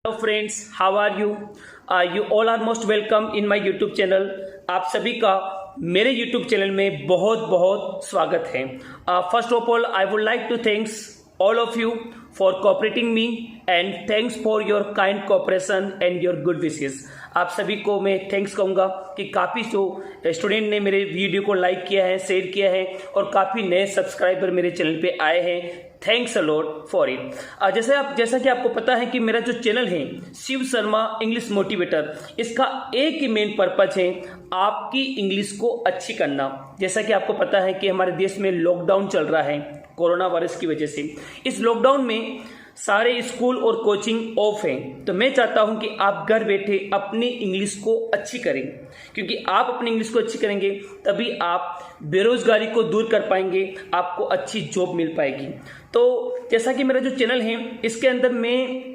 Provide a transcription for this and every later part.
Hello friends, how are you? You all are most welcome in my YouTube channel. आप सभी का मेरे YouTube channel में बहुत बहुत स्वागत है। First of all I would like to thanks all of you for cooperating me and thanks for your kind cooperation and your good wishes। आप सभी को मैं थैंक्स कहूँगा कि काफ़ी जो स्टूडेंट ने मेरे वीडियो को लाइक किया है, शेयर किया है और काफ़ी नए सब्सक्राइबर मेरे चैनल पे आए हैं। Thanks a lot for it. जैसा कि आपको पता है कि मेरा जो चैनल है शिव शर्मा इंग्लिश मोटिवेटर, इसका एक ही मेन पर्पज है आपकी इंग्लिश को अच्छी करना। जैसा कि आपको पता है कि हमारे देश में लॉकडाउन चल रहा है कोरोना वायरस की वजह से। इस लॉकडाउन में सारे स्कूल और कोचिंग ऑफ हैं, तो मैं चाहता हूं कि आप घर बैठे अपनी इंग्लिश को अच्छी करें, क्योंकि आप अपनी इंग्लिश को अच्छी करेंगे तभी आप बेरोजगारी को दूर कर पाएंगे, आपको अच्छी जॉब मिल पाएगी। तो जैसा कि मेरा जो चैनल है इसके अंदर मैं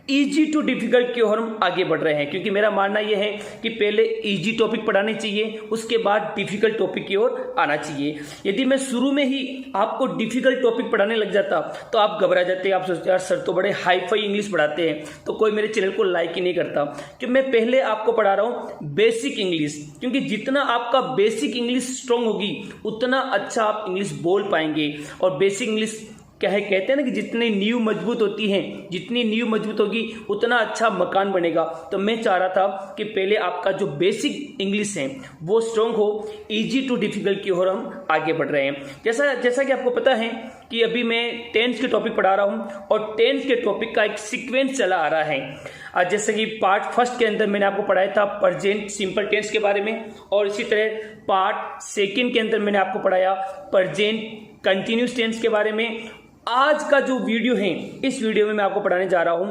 इजी टू डिफिकल्ट की ओर हम आगे बढ़ रहे हैं, क्योंकि मेरा मानना यह है कि पहले इजी टॉपिक पढ़ाने चाहिए, उसके बाद डिफिकल्ट टॉपिक की ओर आना चाहिए। यदि मैं शुरू में ही आपको डिफिकल्ट टॉपिक पढ़ाने लग जाता तो आप घबरा जाते, आप सोचते यार सर तो बड़े हाई फाई इंग्लिश पढ़ाते हैं, तो कोई मेरे चैनल को लाइक ही नहीं करता। क्योंकि मैं पहले आपको पढ़ा रहा हूँ बेसिक इंग्लिश, क्योंकि जितना आपका बेसिक इंग्लिश स्ट्रांग होगी उतना अच्छा आप इंग्लिश बोल पाएंगे। और बेसिक इंग्लिश क्या है, कहते हैं ना कि जितनी नींव मजबूत होती है, जितनी नींव मजबूत होगी उतना अच्छा मकान बनेगा। तो मैं चाह रहा था कि पहले आपका जो बेसिक इंग्लिश है वो स्ट्रॉन्ग हो, इजी टू डिफिकल्ट की ओर हम आगे बढ़ रहे हैं। जैसा कि आपको पता है कि अभी मैं टेंस के टॉपिक पढ़ा रहा हूं और टेंस के टॉपिक का एक सीक्वेंस चला आ रहा है। जैसे कि पार्ट फर्स्ट के अंदर मैंने आपको पढ़ाया था प्रेजेंट सिंपल टेंस के बारे में, और इसी तरह पार्ट सेकेंड के अंदर मैंने आपको पढ़ाया प्रेजेंट कंटिन्यूस टेंस के बारे में। आज का जो वीडियो है इस वीडियो में मैं आपको पढ़ाने जा रहा हूं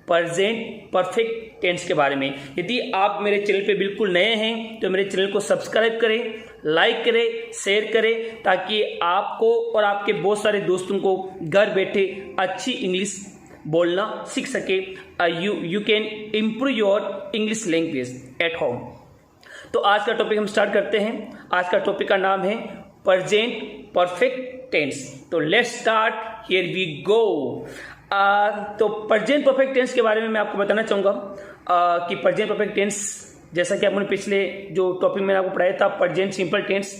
प्रेजेंट परफेक्ट टेंस के बारे में। यदि आप मेरे चैनल पे बिल्कुल नए हैं तो मेरे चैनल को सब्सक्राइब करें, लाइक करें, शेयर करें, ताकि आपको और आपके बहुत सारे दोस्तों को घर बैठे अच्छी इंग्लिश बोलना सीख सके। You can improve your English language at home. तो आज का टॉपिक हम स्टार्ट करते हैं। आज का टॉपिक का नाम है प्रेजेंट परफेक्ट टेंस। तो let's start, here we go. तो प्रेजेंट परफेक्ट टेंस के बारे में मैं आपको बताना चाहूँगा कि प्रेजेंट परफेक्ट टेंस, जैसा कि आपने पिछले जो टॉपिक मैंने आपको पढ़ाया था प्रेजेंट सिंपल टेंस,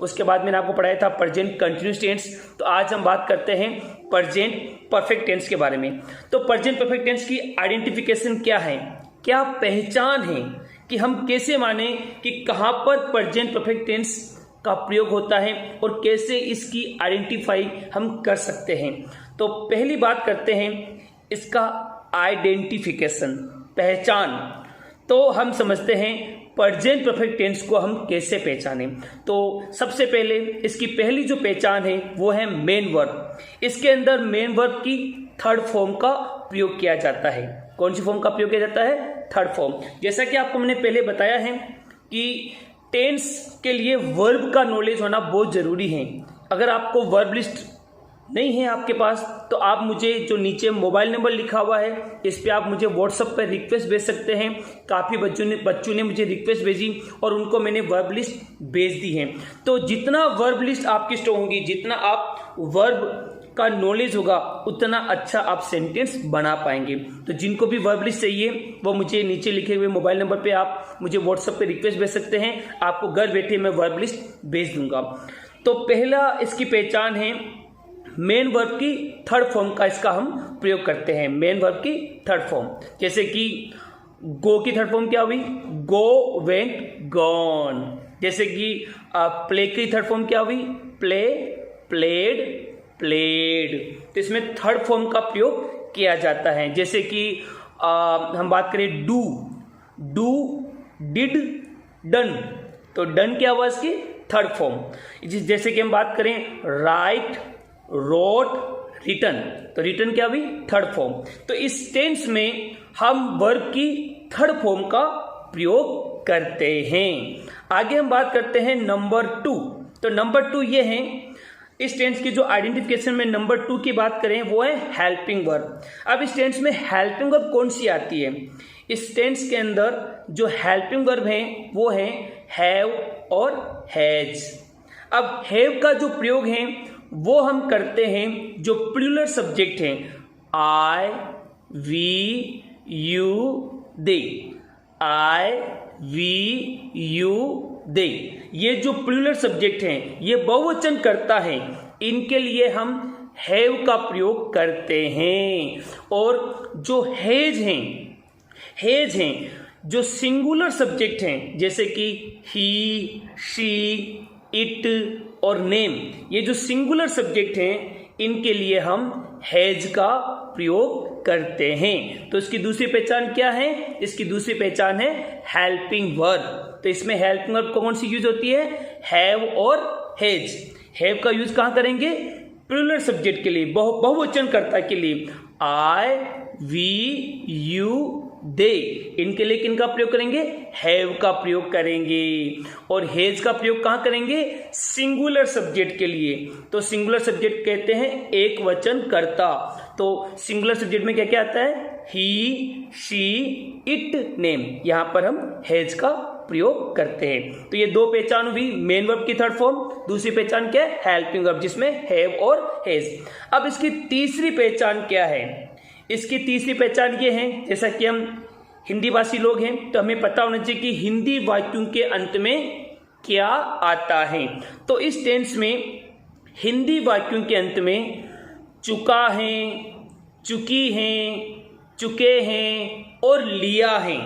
उसके बाद मैंने आपको पढ़ाया था प्रेजेंट कंटिन्यूस टेंस। तो आज हम बात करते हैं प्रेजेंट परफेक्ट टेंस के बारे में। तो प्रेजेंट परफेक्ट टेंस की आइडेंटिफिकेशन क्या है, क्या पहचान है, कि हम कैसे माने कि कहाँ पर प्रेजेंट परफेक्ट टेंस का प्रयोग होता है और कैसे इसकी आइडेंटिफाई हम कर सकते हैं। तो पहली बात करते हैं इसका आइडेंटिफिकेशन, पहचान। तो हम समझते हैं प्रेजेंट परफेक्ट टेंस को हम कैसे पहचानें। तो सबसे पहले इसकी पहली जो पहचान है वो है मेन वर्ब। इसके अंदर मेन वर्ब की थर्ड फॉर्म का प्रयोग किया जाता है। कौन सी फॉर्म का प्रयोग किया जाता है? Third form. जैसा कि आपको मैंने पहले बताया है कि टेंस के लिए वर्ब का नॉलेज होना बहुत ज़रूरी है। अगर आपको वर्ब लिस्ट नहीं है आपके पास तो आप मुझे, जो नीचे मोबाइल नंबर लिखा हुआ है इस पे आप मुझे व्हाट्सएप पर रिक्वेस्ट भेज सकते हैं। काफ़ी बच्चों ने मुझे रिक्वेस्ट भेजी और उनको मैंने वर्ब लिस्ट भेज दी है। तो जितना वर्ब लिस्ट आपकी स्ट्रॉन्ग होगी, जितना आप वर्ब का नॉलेज होगा, उतना अच्छा आप सेंटेंस बना पाएंगे। तो जिनको भी वर्ब लिस्ट चाहिए वो मुझे नीचे लिखे हुए मोबाइल नंबर पे आप मुझे व्हाट्सएप पे रिक्वेस्ट भेज सकते हैं। आपको घर बैठे मैं वर्ब लिस्ट भेज दूंगा। तो पहला इसकी पहचान है मेन वर्ब की थर्ड फॉर्म का, इसका हम प्रयोग करते हैं। मेन वर्ब की थर्ड फॉर्म, जैसे कि गो की थर्ड फॉर्म क्या हुई? गो, वेंट, गॉन। जैसे कि प्ले की थर्ड फॉर्म क्या हुई? Play, played, played. तो इसमें थर्ड फॉर्म का प्रयोग किया जाता है। जैसे कि हम बात करें डू, डिड, डन। तो डन क्या हुआ इसकी? Third form. जैसे कि हम बात करें राइट, रोट, रिटन। तो रिटन क्या हुई? Third form. तो इस टेंस में हम वर्ब की थर्ड फॉर्म का प्रयोग करते हैं। आगे हम बात करते हैं नंबर 2। तो नंबर 2 ये है, इस टेंस की जो आइडेंटिफिकेशन में नंबर 2 की बात करें वो है हेल्पिंग वर्ब। अब इस टेंस में हेल्पिंग वर्ब कौन सी आती है? इस टेंस के अंदर जो हेल्पिंग वर्ब है वो है हैव और हैज। अब हैव का जो प्रयोग है वो हम करते हैं जो प्लूरल सब्जेक्ट हैं, I, we, you they, I we you they, ये जो प्लूरल सब्जेक्ट हैं, ये बहुवचन करता है, इनके लिए हम हैव का प्रयोग करते हैं। और जो हैज हैं जो सिंगुलर सब्जेक्ट हैं, जैसे कि ही, शी, इट और नेम, ये जो सिंगुलर सब्जेक्ट हैं, इनके लिए हम हैज का प्रयोग करते हैं। तो इसकी दूसरी पहचान क्या है? इसकी दूसरी पहचान है हेल्पिंग वर्ब। तो इसमें हेल्पिंग वर्ब कौन सी यूज होती है? हैव और हैज। हैव का यूज कहाँ करेंगे? प्लूरल सब्जेक्ट के लिए, बहुवचनकर्ता के लिए। आई, वी, यू, दे, इनके लिए किन का प्रयोग करेंगे? हैव का प्रयोग करेंगे। और हैज का प्रयोग कहाँ करेंगे? सिंगुलर सब्जेक्ट के लिए। तो सिंगुलर सब्जेक्ट कहते हैं एक वचन कर्ता। तो सिंगुलर सब्जेक्ट में क्या क्या आता है? ही, शी, इट, नेम। यहां पर हम हैज का प्रयोग करते हैं। तो ये दो पहचान हुई मेन वर्ब की थर्ड फॉर्म। दूसरी पहचान क्या है? हेल्पिंग वर्ब, जिसमें हैव और हैज। अब इसकी तीसरी पहचान क्या है? इसकी तीसरी पहचान ये है, जैसा कि हम हिंदी भाषी लोग हैं तो हमें पता होना चाहिए कि हिंदी वाक्यों के अंत में क्या आता है। तो इस टेंस में हिंदी वाक्यों के अंत में चुका है, चुकी हैं, चुके हैं और लिया है,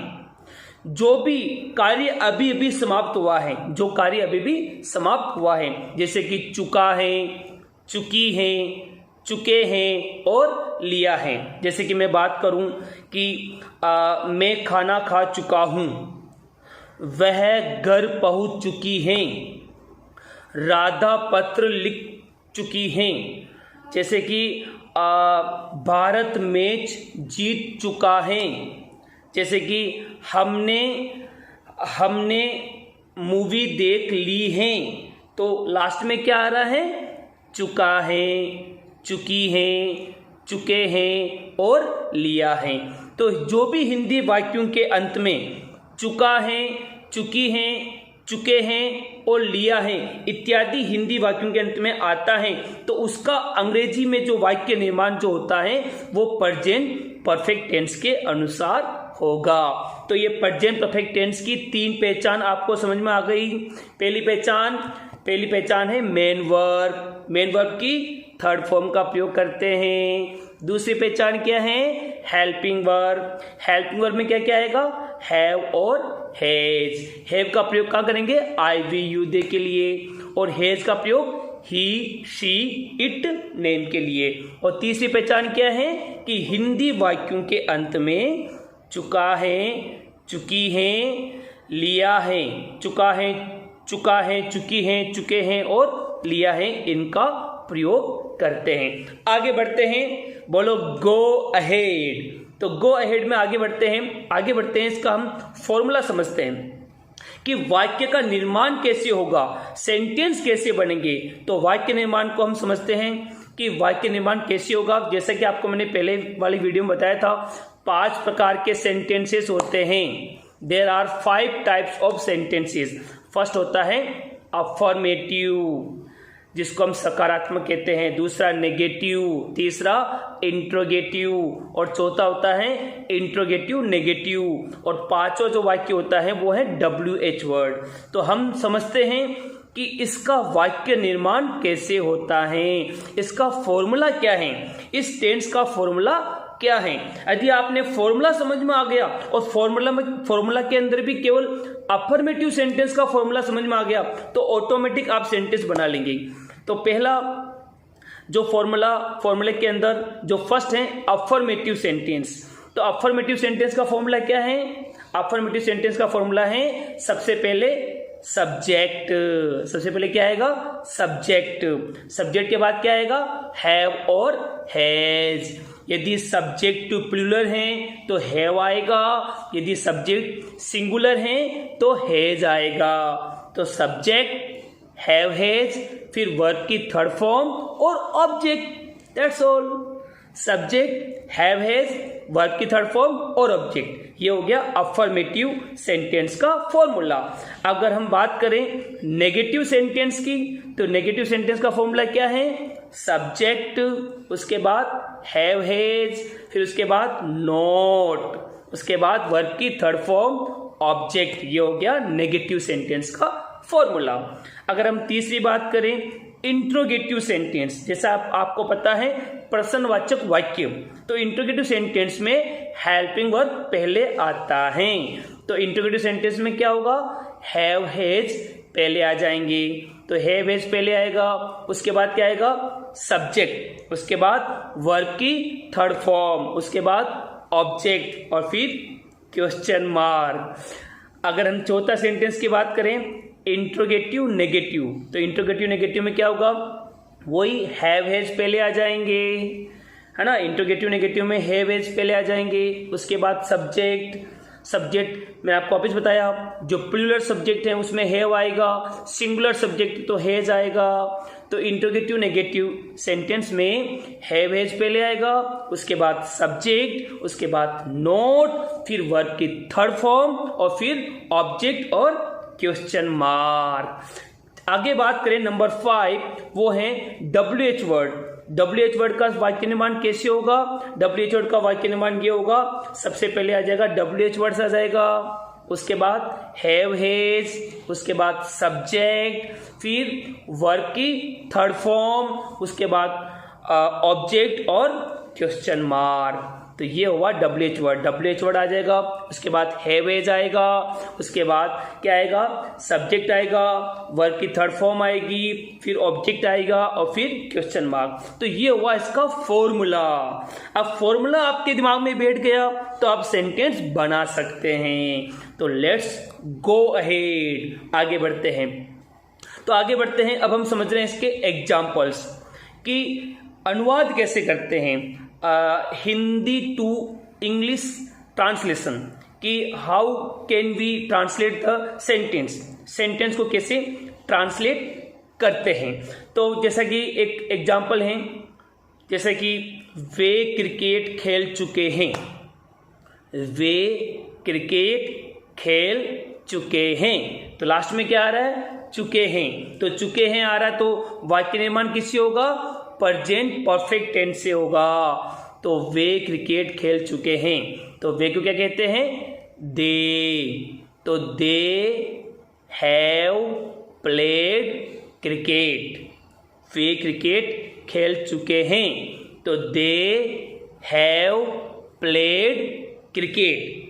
जो भी कार्य अभी अभी समाप्त हुआ है, जो कार्य अभी भी समाप्त हुआ है, जैसे कि चुका है, चुकी है, चुके हैं और लिया है। जैसे कि मैं बात करूं कि मैं खाना खा चुका हूं, वह घर पहुंच चुकी हैं, राधा पत्र लिख चुकी हैं। जैसे कि भारत मैच जीत चुका है। जैसे कि हमने मूवी देख ली है। तो लास्ट में क्या आ रहा है? चुका है, चुकी हैं, चुके हैं और लिया है। तो जो भी हिंदी वाक्यों के अंत में चुका है, चुकी हैं, चुके हैं और लिया है इत्यादि हिंदी वाक्यों के अंत में आता है, तो उसका अंग्रेजी में जो वाक्य निर्माण जो होता है वो प्रेजेंट परफेक्ट टेंस के अनुसार होगा। तो ये प्रेजेंट परफेक्ट टेंस की तीन पहचान आपको समझ में आ गई। पहली पहचान है मेन वर्ब। मेन वर्ब की थर्ड फॉर्म का प्रयोग करते हैं। दूसरी पहचान क्या है? Helping verb. हेल्पिंग वर्ब में क्या क्या आएगा? हैव और हैज। हैव का प्रयोग कहाँ करेंगे? आई, वी, यू, दे के लिए। और हैज का प्रयोग ही, शी, इट, नेम के लिए। और तीसरी पहचान क्या है? कि हिंदी वाक्यों के अंत में चुका है, चुकी हैं, लिया है, चुका है, चुकी हैं, चुके हैं और लिया है, इनका प्रयोग करते हैं। आगे बढ़ते हैं, बोलो गो अहेड। तो गो अहेड में आगे बढ़ते हैं। इसका हम फॉर्मूला समझते हैं कि वाक्य का निर्माण कैसे होगा, सेंटेंस कैसे बनेंगे। तो वाक्य निर्माण को हम समझते हैं कि वाक्य निर्माण कैसे होगा। जैसा कि आपको मैंने पहले वाली वीडियो में बताया था, 5 प्रकार के सेंटेंसेस होते हैं। There are 5 types of sentences. First होता है अफर्मेटिव, जिसको हम सकारात्मक कहते हैं। दूसरा नेगेटिव, तीसरा इंट्रोगेटिव और चौथा होता है इंट्रोगेटिव नेगेटिव। और पांचवा जो वाक्य होता है वो है WH वर्ड। तो हम समझते हैं कि इसका वाक्य निर्माण कैसे होता है, इसका फॉर्मूला क्या है, इस टेंस का फॉर्मूला क्या है। यदि आपने फॉर्मूला समझ में आ गया और फॉर्मूला के अंदर भी केवल अफर्मेटिव सेंटेंस का फॉर्मूला समझ में आ गया तो ऑटोमेटिक आप सेंटेंस बना लेंगे। तो पहला जो फॉर्मूले के अंदर जो फर्स्ट है अफर्मेटिव सेंटेंस। तो अफर्मेटिव सेंटेंस का फॉर्मूला क्या है? अफर्मेटिव सेंटेंस का फॉर्मूला है सबसे पहले सब्जेक्ट। सबसे पहले क्या आएगा? सब्जेक्ट। सब्जेक्ट के बाद क्या आएगा? हैव और हैज। यदि सब्जेक्ट प्लूरल है तो हैव आएगा, यदि सब्जेक्ट सिंगुलर है तो हैज आएगा। तो सब्जेक्ट, हैव, हैज, फिर वर्ब की थर्ड फॉर्म और object. That's all. Subject, have, has, verb की थर्ड फॉर्म और ऑब्जेक्ट। ये हो गया अफर्मेटिव सेंटेंस का फॉर्मूला। अगर हम बात करें नेगेटिव सेंटेंस की, तो नेगेटिव सेंटेंस का फॉर्मूला क्या है? सब्जेक्ट, उसके बाद हैव हैज, फिर उसके बाद नॉट, उसके बाद वर्ब की थर्ड फॉर्म ऑब्जेक्ट। ये हो गया नेगेटिव सेंटेंस का फॉर्मूला। अगर हम तीसरी बात करें इंट्रोगेटिव सेंटेंस, जैसा आपको पता है प्रश्नवाचक वाक्य, तो इंट्रोगेटिव सेंटेंस में हेल्पिंग वर्ब पहले आता है। तो इंट्रोगेटिव सेंटेंस में क्या होगा, हैव हैज पहले आ जाएंगे, तो हैव हैज पहले आएगा, उसके बाद क्या आएगा सब्जेक्ट, उसके बाद वर्ब की थर्ड फॉर्म, उसके बाद ऑब्जेक्ट और फिर क्वेश्चन मार्क। अगर हम चौथा सेंटेंस की बात करें इंट्रोगेटिव नेगेटिव, तो इंट्रोगेटिव नेगेटिव में क्या होगा, वही हैव हैज पहले आ जाएंगे, है ना। इंट्रोगेटिव नेगेटिव में हैव हैज पहले आ जाएंगे, उसके बाद सब्जेक्ट। सब्जेक्ट मैं आपको वापस बताया, जो प्लूरल सब्जेक्ट है उसमें हैव आएगा, सिंगुलर सब्जेक्ट तो हैज आएगा। तो इंट्रोगेटिव नेगेटिव सेंटेंस में हैव हैज पहले आएगा, उसके बाद सब्जेक्ट, उसके बाद नोट, फिर वर्ब की थर्ड फॉर्म और फिर ऑब्जेक्ट और क्वेश्चन मार्क। आगे बात करें नंबर 5, वो है WH वर्ड। WH वर्ड का वाक्य निर्माण कैसे होगा, WH वर्ड का वाक्य निर्माण ये होगा, सबसे पहले आ जाएगा WH वर्ड आ जाएगा, उसके बाद हैव हैज, उसके बाद सब्जेक्ट, फिर वर्ब की थर्ड फॉर्म, उसके बाद ऑब्जेक्ट और क्वेश्चन मार्क। तो ये हुआ WH वर्ड। WH वर्ड आ जाएगा, उसके बाद हैव हैज आएगा, उसके बाद क्या आएगा सब्जेक्ट आएगा, वर्ब की थर्ड फॉर्म आएगी, फिर ऑब्जेक्ट आएगा और फिर क्वेश्चन मार्क। तो ये हुआ इसका फॉर्मूला। अब फॉर्मूला आपके दिमाग में बैठ गया तो आप सेंटेंस बना सकते हैं। तो लेट्स गो अहेड, आगे बढ़ते हैं। तो आगे बढ़ते हैं, अब हम समझ रहे हैं इसके एग्जाम्पल्स कि अनुवाद कैसे करते हैं, हिंदी टू इंग्लिश ट्रांसलेशन, कि how can we translate the sentence, sentence को कैसे ट्रांसलेट करते हैं। तो जैसा कि एक एग्जाम्पल है, जैसे कि वे क्रिकेट खेल चुके हैं, वे क्रिकेट खेल चुके हैं, तो लास्ट में क्या आ रहा है चुके हैं, तो चुके हैं आ रहा है, तो वाक्य निर्माण किससे होगा, प्रेजेंट परफेक्ट टेंस से होगा। तो वे क्रिकेट खेल चुके हैं, तो वे को क्या कहते हैं दे, तो they have played cricket, way cricket खेल चुके हैं, तो दे हैव प्लेड क्रिकेट।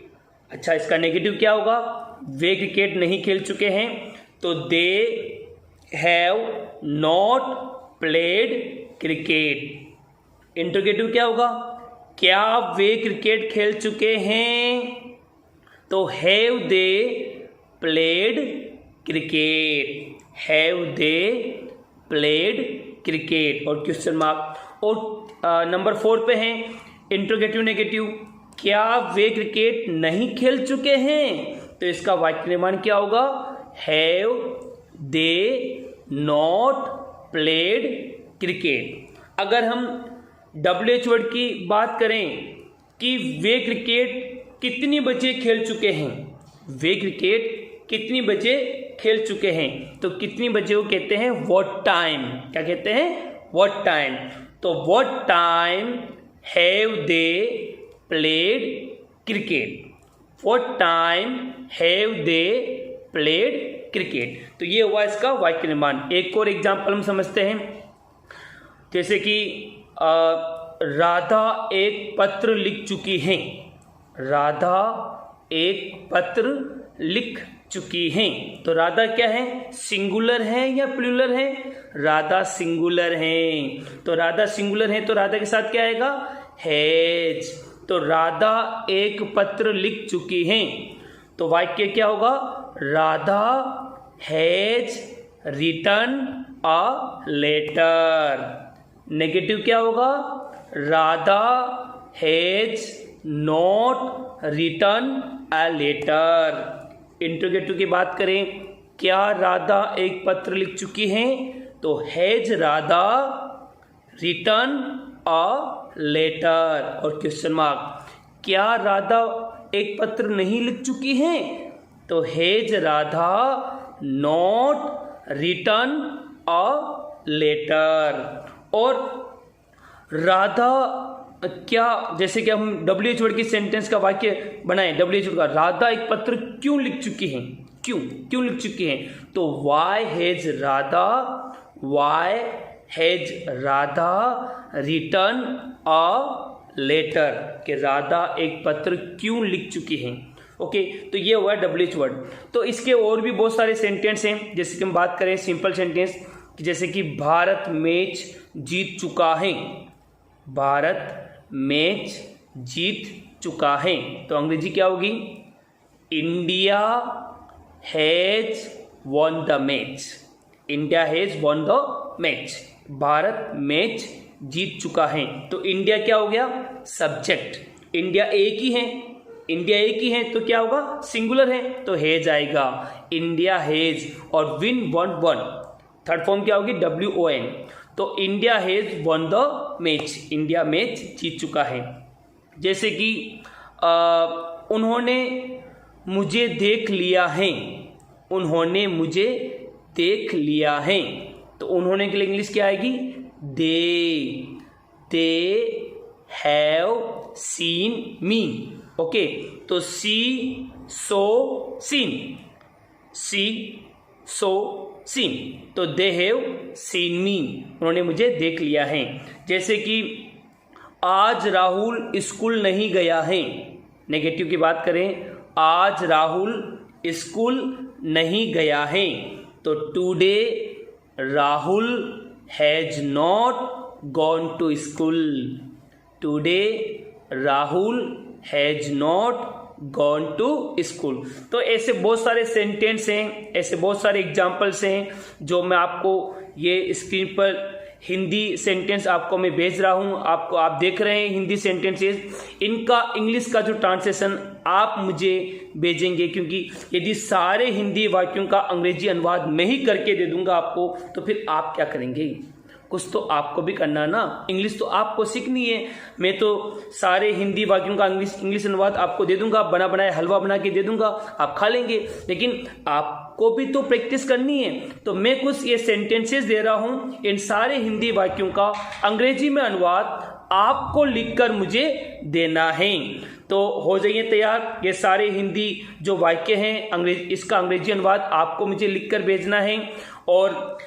अच्छा, इसका नेगेटिव क्या होगा, वे क्रिकेट नहीं खेल चुके हैं, तो they have not played cricket. Interrogative क्या होगा, क्या वे क्रिकेट खेल चुके हैं, तो have they played cricket, have they played cricket और क्वेश्चन मार्क। और नंबर 4 पे है इंट्रोगेटिव नेगेटिव, क्या वे क्रिकेट नहीं खेल चुके हैं, तो इसका वाक्य निर्माण क्या होगा, have they not played cricket. अगर हम WH वर्ड की बात करें कि वे क्रिकेट कितनी बजे खेल चुके हैं, वे क्रिकेट कितनी बजे खेल चुके हैं, तो कितनी बजे वो कहते हैं व्हाट टाइम, क्या कहते हैं व्हाट टाइम, तो what time have they played cricket, what time have they played cricket. तो ये हुआ इसका वाक्य निर्माण। एक और एग्जाम्पल हम समझते हैं, जैसे कि राधा एक पत्र लिख चुकी हैं, राधा एक पत्र लिख चुकी हैं, तो राधा क्या है सिंगुलर है या प्लूरल है, राधा सिंगुलर है, तो राधा सिंगुलर है तो राधा के साथ क्या आएगा हैज, तो राधा एक पत्र लिख चुकी हैं, तो वाक्य क्या होगा, Radha has written a letter. Negative क्या होगा, Radha has not written a letter. Interrogative की बात करें, क्या राधा एक पत्र लिख चुकी हैं, तो has Radha written a letter और क्वेश्चन मार्क। क्या राधा एक पत्र नहीं लिख चुकी हैं, तो has Radha not written a letter. और राधा क्या, जैसे कि हम WH वर्ड की सेंटेंस का वाक्य बनाए, WH वर्ड का, राधा एक पत्र क्यों लिख चुकी हैं, क्यों लिख चुकी हैं, तो why has Radha written a letter, कि राधा एक पत्र क्यों लिख चुकी हैं। ओके, तो ये हुआ WH वर्ड। तो इसके और भी बहुत सारे सेंटेंस हैं, जैसे कि हम बात करें सिंपल सेंटेंस, जैसे कि भारत मैच जीत चुका है, भारत मैच जीत चुका है, तो अंग्रेजी क्या होगी, India has won the match, India has won the match, Bharat match जीत चुका है। तो इंडिया क्या हो गया, सब्जेक्ट, इंडिया एक ही है तो क्या होगा, सिंगुलर है तो हैज आएगा, इंडिया हैज, और विन वन, थर्ड फॉर्म क्या होगी, WON, तो India has won the match, India match जीत चुका है। जैसे कि उन्होंने मुझे देख लिया है, उन्होंने मुझे देख लिया है, तो उन्होंने के लिए इंग्लिश क्या आएगी, they have seen me. Okay, तो सी सो सीन, तो दे हैव सीन मी, उन्होंने मुझे देख लिया है। जैसे कि आज राहुल स्कूल नहीं गया है, नेगेटिव की बात करें, आज राहुल स्कूल नहीं गया है, तो today Rahul has not gone to school, today Rahul has not gone to school. तो ऐसे बहुत सारे सेंटेंस हैं, ऐसे बहुत सारे एग्जाम्पल्स हैं जो मैं आपको ये स्क्रीन पर हिंदी सेंटेंस आपको मैं भेज रहा हूँ, आपको आप देख रहे हैं हिंदी सेंटेंसेस, इनका इंग्लिश का जो ट्रांसलेशन आप मुझे भेजेंगे, क्योंकि यदि सारे हिंदी वाक्यों का अंग्रेजी अनुवाद मैं ही करके दे दूंगा आपको, तो फिर आप क्या करेंगे, कुछ तो आपको भी करना ना, इंग्लिश तो आपको सीखनी है। मैं तो सारे हिंदी वाक्यों का इंग्लिश अनुवाद आपको दे दूंगा, बना बनाया हलवा बना के दे दूंगा, आप खा लेंगे, लेकिन आपको भी तो प्रैक्टिस करनी है। तो मैं कुछ ये सेंटेंसेस दे रहा हूँ, इन सारे हिंदी वाक्यों का अंग्रेजी में अनुवाद आपको लिखकर मुझे देना है। तो हो जाइए तैयार, ये सारे हिंदी जो वाक्य हैं इसका अंग्रेजी अनुवाद आपको मुझे लिखकर भेजना है। और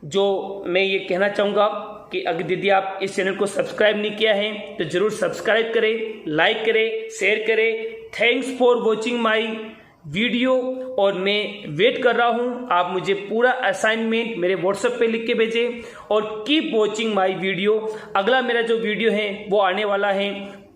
जो मैं ये कहना चाहूँगा कि अगर यदि आप इस चैनल को सब्सक्राइब नहीं किया है तो ज़रूर सब्सक्राइब करें, लाइक करें, शेयर करें। Thanks for watching my video, और मैं वेट कर रहा हूँ, आप मुझे पूरा असाइनमेंट मेरे व्हाट्सएप पे लिख के भेजें, और कीप वॉचिंग माय वीडियो। अगला मेरा जो वीडियो है वो आने वाला है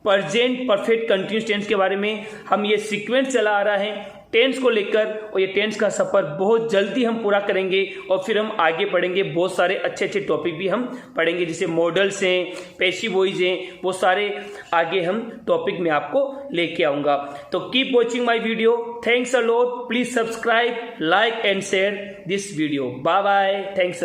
प्रेजेंट परफेक्ट कंटिन्यूअस टेंस के बारे में। हम ये सीक्वेंस चला आ रहा है टेंस को लेकर, और ये टेंस का सफ़र बहुत जल्दी हम पूरा करेंगे, और फिर हम आगे पढ़ेंगे, बहुत सारे अच्छे अच्छे टॉपिक भी हम पढ़ेंगे, जैसे मॉडल्स हैं, पैसिव वॉइस हैं, वो सारे आगे हम टॉपिक में आपको लेके आऊँगा। तो keep watching my video. Thanks a lot, please subscribe, like and share this video. Bye bye, thanks.